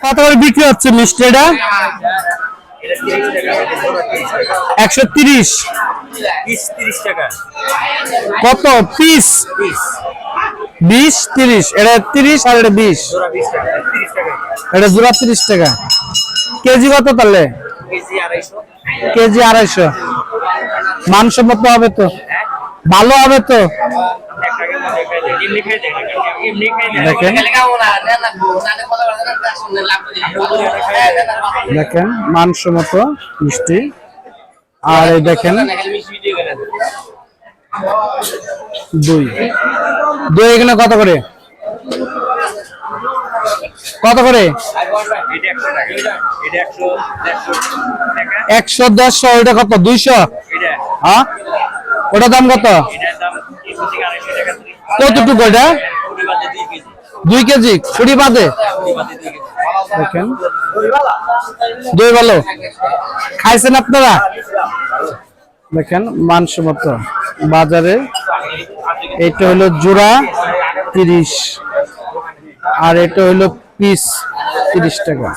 কত করে বিক্রি হচ্ছে মিষ্টি এটা? 130 কত পিস? 20-30 এটা 30 আর এটা 20 এটা জোড়া 30 টাকা। কেজি কত তাহলে? কেজি 250। মানসম্মত হবে তো? ভালো হবে তো? দেখেন দেখেন মানসম্মত মিষ্টি। আর এই দেখেন দই দই এখানে কত করে? কত করে? 100-150। ওইটা কত? 200? হ্যাঁ ওটা দাম কত? কতটুকু এটা? 2 কেজি কুড়ি বাদে। দেখেন দই ভালো খাইছেন আপনারা? দেখেন মানসম্মত বাজারে। এটা হলো জোড়া 30 আর এটা হলো পিস 30 টাকা।